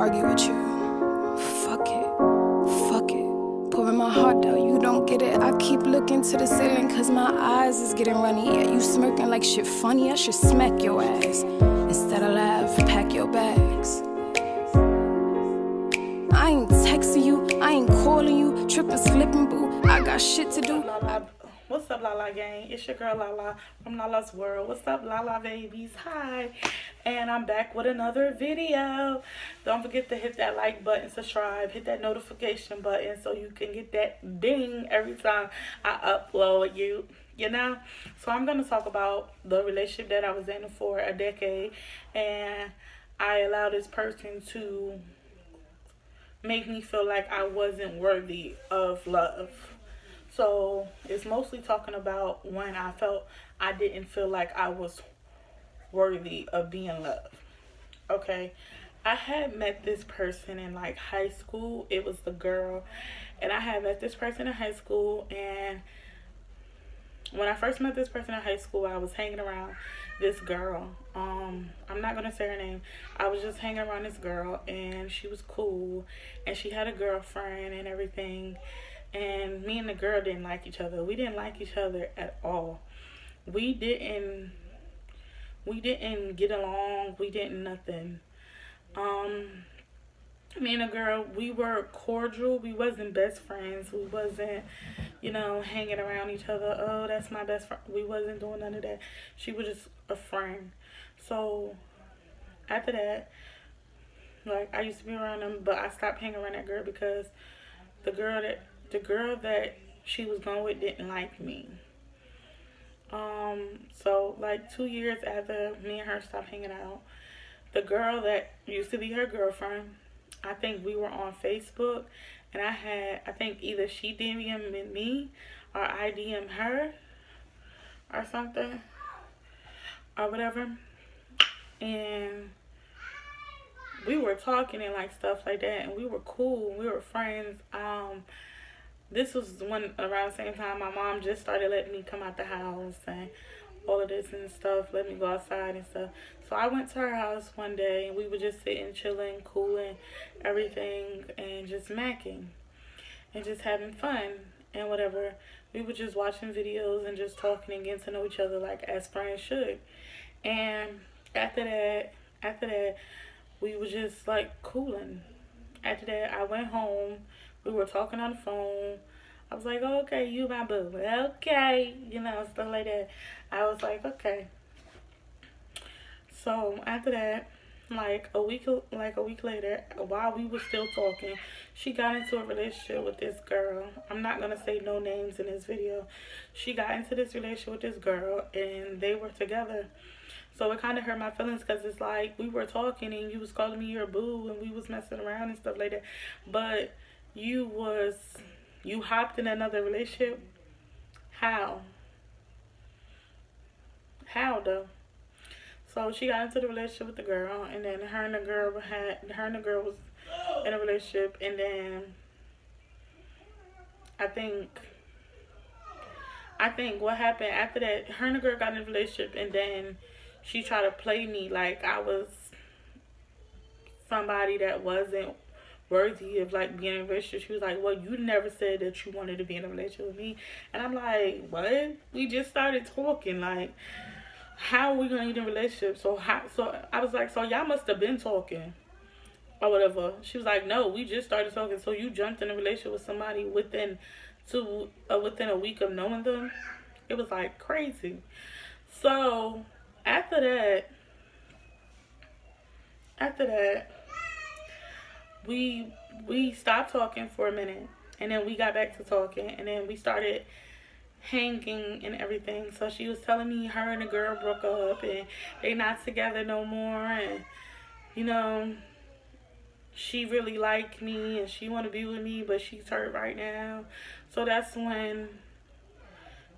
argue with you. Fuck it, fuck it. Pouring my heart out, you don't get it. I keep looking to the ceiling cause my eyes is getting runny. Yeah, you smirking like shit funny, I should smack your ass. Instead of laugh, pack your bags. I ain't texting you, I ain't calling you, tripping, slipping, boo. I got shit to do. What's up, Lala gang? It's your girl Lala from Lala's World. What's up, Lala babies? Hi, and I'm back with another video. Don't forget to hit that like button, subscribe, hit that notification button so you can get that ding every time I upload you know. So I'm gonna talk about the relationship that I was in for a decade, and I allowed this person to make me feel like I wasn't worthy of love. So it's mostly talking about when I felt I didn't feel like I was worthy of being loved. Okay, I had met this person in like high school. It was the girl, and I had met this person in high school. And when I first met this person in high school, I was hanging around this girl. I'm not gonna say her name. I was just hanging around this girl, and she was cool, and she had a girlfriend and everything. And me and the girl didn't like each other. We didn't like each other at all. We didn't get along. We didn't nothing. Me and the girl, we were cordial. We wasn't best friends. We wasn't, hanging around each other. Oh, that's my best friend. We wasn't doing none of that. She was just a friend. So after that, like, I used to be around them, but I stopped hanging around that girl because the girl that she was going with didn't like me. So like 2 years after me and her stopped hanging out, the girl that used to be her girlfriend, I think we were on Facebook, and I think either she DM'd me or I DM'd her or something or whatever, and we were talking and like stuff like that, and we were cool, we were friends. This was when around the same time my mom just started letting me come out the house and all of this and stuff, let me go outside and stuff. So I went to her house one day, and we were just sitting, chilling, cooling, everything, and just macking and just having fun and whatever. We were just watching videos and just talking and getting to know each other like as friends should. And after that, we were just like cooling. After that, I went home. We were talking on the phone. I was like, oh, okay, you my boo. Okay. Stuff like that. I was like, okay. So after that, like a week later, while we were still talking, she got into a relationship with this girl. I'm not going to say no names in this video. She got into this relationship with this girl, and they were together. So it kind of hurt my feelings because it's like we were talking and you was calling me your boo and we was messing around and stuff like that. But you hopped in another relationship. How though? So she got into the relationship with the girl, and then her and the girl was in a relationship, and then I think what happened after that, her and the girl got in a relationship, and then she tried to play me like I was somebody that wasn't worthy of like being in a relationship. She was like, well, you never said that you wanted to be in a relationship with me. And I'm like, what? We just started talking. Like, how are we gonna get in a relationship? So I was like, so y'all must have been talking or whatever. She was like, no, we just started talking. So you jumped in a relationship with somebody within a week of knowing them? It was like crazy. So after that, we stopped talking for a minute, and then we got back to talking, and then we started hanging and everything. So she was telling me her and the girl broke up and they not together no more, and she really liked me and she want to be with me, but she's hurt right now. So that's when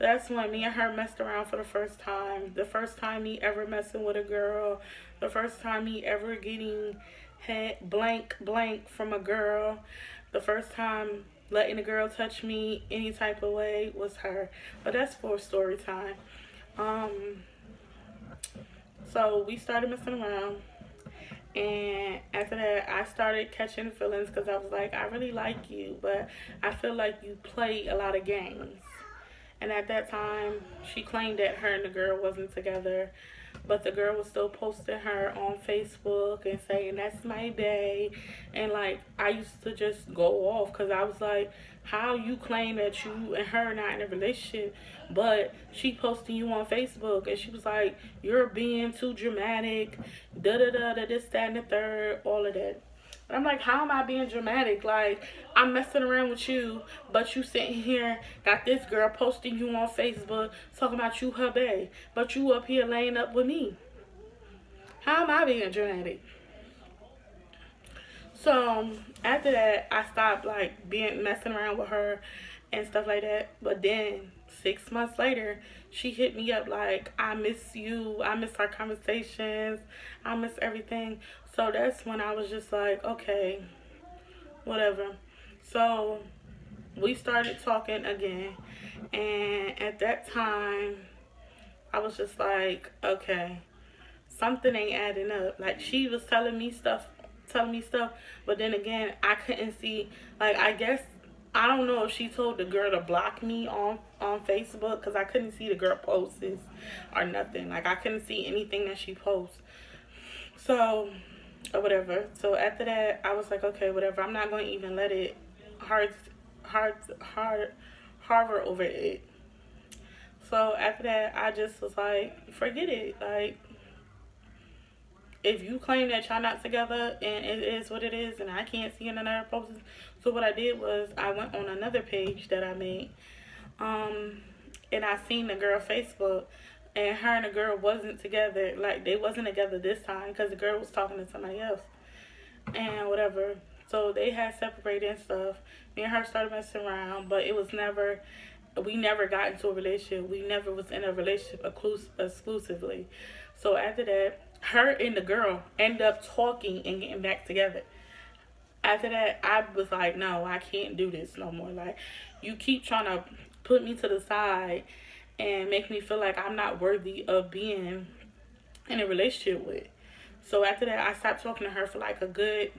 me and her messed around for the first time. The first time me ever messing with a girl. The first time me ever getting head blank from a girl. The first time letting a girl touch me any type of way was her. But that's for story time. So we started messing around. And after that, I started catching feelings because I was like, I really like you, but I feel like you play a lot of games. And at that time, she claimed that her and the girl wasn't together, but the girl was still posting her on Facebook and saying, that's my bae. And like, I used to just go off because I was like, how you claim that you and her are not in a relationship, but she posting you on Facebook? And she was like, you're being too dramatic, da da da da, this, that, and the third, all of that. And I'm like, how am I being dramatic? Like, I'm messing around with you, but you sitting here, got this girl posting you on Facebook, talking about you her bae, but you up here laying up with me. How am I being dramatic? So after that, I stopped like being messing around with her and stuff like that. But then 6 months later, she hit me up like, I miss you, I miss our conversations, I miss everything. So that's when I was just like, okay, whatever. So we started talking again, and at that time, I was just like, okay, something ain't adding up. Like, she was telling me stuff, but then again, I couldn't see. Like, I guess I don't know if she told the girl to block me on Facebook because I couldn't see the girl posts or nothing. Like, I couldn't see anything that she posts. So, or whatever. So after that, I was like, okay, whatever. I'm not going to even let it hard harbor over it. So after that, I just was like, forget it. Like, if you claim that y'all not together and it is what it is, and I can't see another post. So what I did was I went on another page that I made, and I seen the girl Facebook, and her and the girl wasn't together. Like, they wasn't together this time because the girl was talking to somebody else and whatever. So they had separated and stuff. Me and her started messing around, but it was never. We never got into a relationship. We never was in a relationship exclusively. So after that, her and the girl end up talking and getting back together. After that, I was like, no, I can't do this no more. Like, you keep trying to put me to the side and make me feel like I'm not worthy of being in a relationship with. So after that, I stopped talking to her for like a good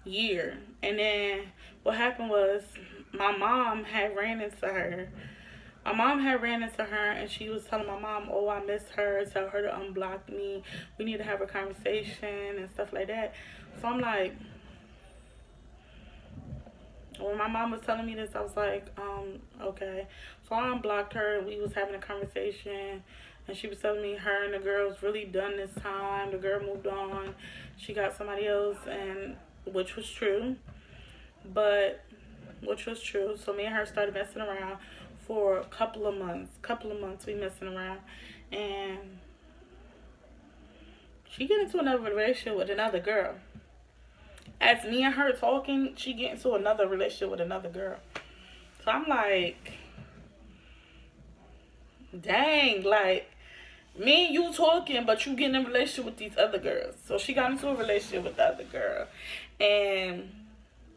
year. And then what happened was my mom had ran into her. My mom had ran into her and she was telling my mom, oh, I miss her, tell her to unblock me, we need to have a conversation and stuff like that. So I'm like, when my mom was telling me this, I was like, okay. So I unblocked her and we was having a conversation, and she was telling me her and the girl's really done this time. The girl moved on, she got somebody else, and which was true. So me and her started messing around for a couple of months we messing around, and she get into another relationship with another girl. As me and her talking, she get into another relationship with another girl. So I'm like, dang, like, me and you talking, but you getting in a relationship with these other girls. So she got into a relationship with the other girl, and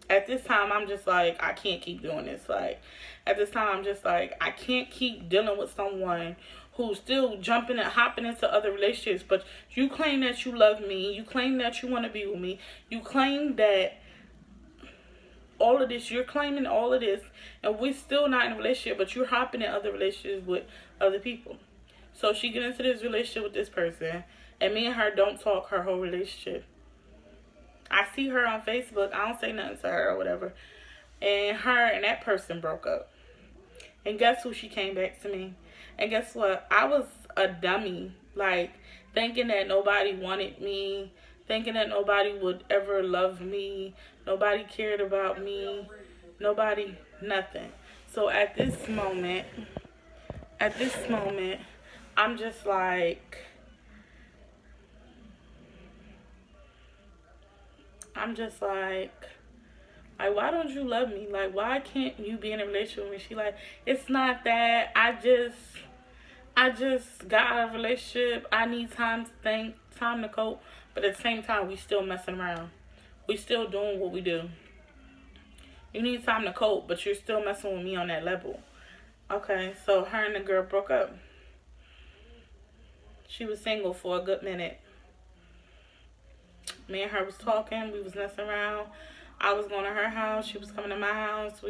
at this time, I'm just like, I can't keep doing this. Like, at this time, I'm just like, I can't keep dealing with someone who's still jumping and hopping into other relationships. But you claim that you love me. You claim that you want to be with me. You claim that all of this, you're claiming all of this, and we're still not in a relationship, but you're hopping in other relationships with other people. So she get into this relationship with this person, and me and her don't talk her whole relationship. I see her on Facebook. I don't say nothing to her or whatever. And her and that person broke up. And guess who she came back to me? And guess what? I was a dummy. Like, thinking that nobody wanted me. Thinking that nobody would ever love me. Nobody cared about me. Nobody, nothing. So at this moment, I'm just like, why don't you love me? Like, why can't you be in a relationship with me? She like, it's not that. I just got out of a relationship. I need time to think, time to cope. But at the same time, we still messing around. We still doing what we do. You need time to cope, but you're still messing with me on that level. Okay, so her and the girl broke up. She was single for a good minute. Me and her was talking. We was messing around. I was going to her house. She was coming to my house.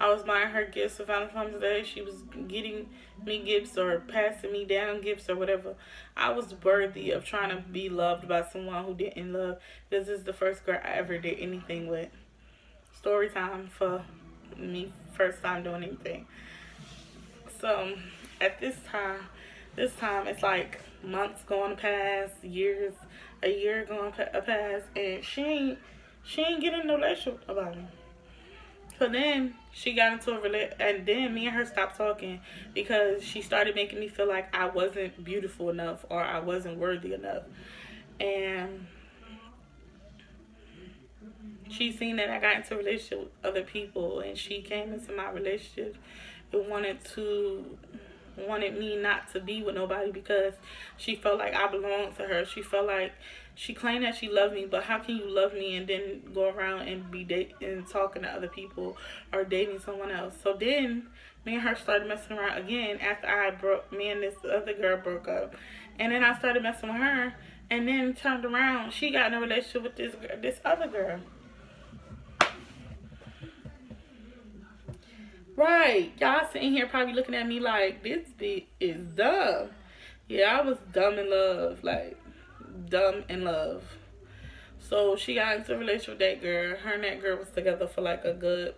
I was buying her gifts for Valentine's Day. She was getting me gifts or passing me down gifts or whatever. I was worthy of trying to be loved by someone who didn't love. This is the first girl I ever did anything with. Story time for me, first time doing anything. So at this time it's like months going past, years, a year going past, and she ain't getting no relationship about me. So then she got into a relationship, and then me and her stopped talking because she started making me feel like I wasn't beautiful enough or I wasn't worthy enough. And she seen that I got into a relationship with other people, and she came into my relationship and wanted me not to be with nobody because she felt like I belonged to her. She felt like, she claimed that she loved me, but how can you love me and then go around and be dating, talking to other people or dating someone else? So then me and her started messing around again after me and this other girl broke up. And then I started messing with her, and then turned around, she got in a relationship with this other girl. Right, y'all sitting here probably looking at me like, this bitch is dumb. Yeah, I was dumb in love, like dumb in love. So she got into a relationship with that girl. Her and that girl was together for like a good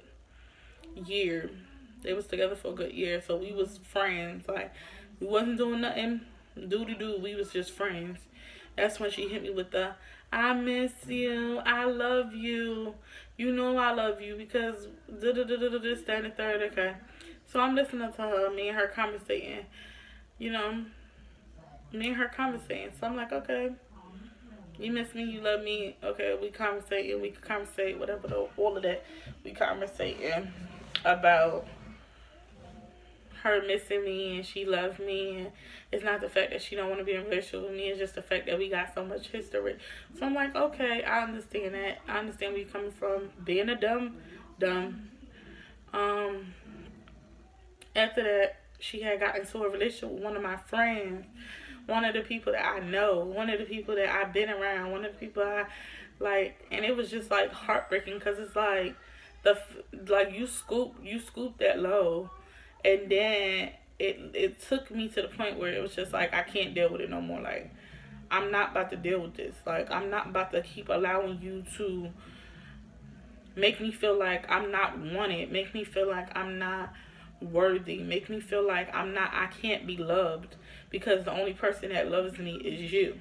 year. They was together for a good year, so we was friends. Like, we wasn't doing nothing do. We was just friends. That's when she hit me with the, I miss you, I love you, you know I love you, because this, that, and the third. Okay, so I'm listening to her, me and her conversating, so I'm like, okay, you miss me, you love me, okay, we can conversate, whatever, all of that, we conversating about her missing me and she loved me, and it's not the fact that she don't want to be in a relationship with me, it's just the fact that we got so much history. So I'm like, okay, I understand that. I understand where you're coming from, being a dumb. After that, she had got into a relationship with one of my friends, one of the people that I know, one of the people that I've been around, one of the people I like, and it was just like heartbreaking because it's like you scoop that low. And then it took me to the point where it was just like, I can't deal with it no more. Like, I'm not about to deal with this. Like, I'm not about to keep allowing you to make me feel like I'm not wanted, make me feel like I'm not worthy, make me feel like I can't be loved because the only person that loves me is you.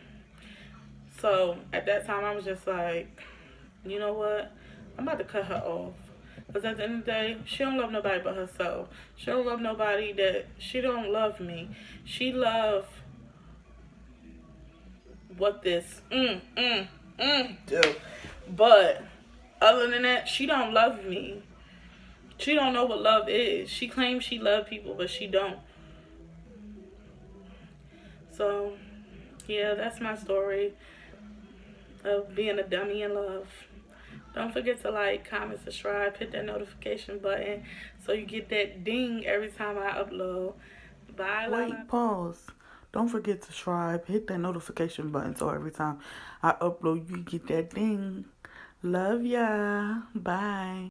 So at that time, I was just like, you know what? I'm about to cut her off. Because at the end of the day, she don't love nobody but herself. She don't love nobody she don't love me. She love what this do. But other than that, she don't love me. She don't know what love is. She claims she loves people, but she don't. So, yeah, that's my story of being a dummy in love. Don't forget to like, comment, subscribe, hit that notification button so you get that ding every time I upload. Bye. Wait, pause. Don't forget to subscribe, hit that notification button so every time I upload you get that ding. Love ya. Bye.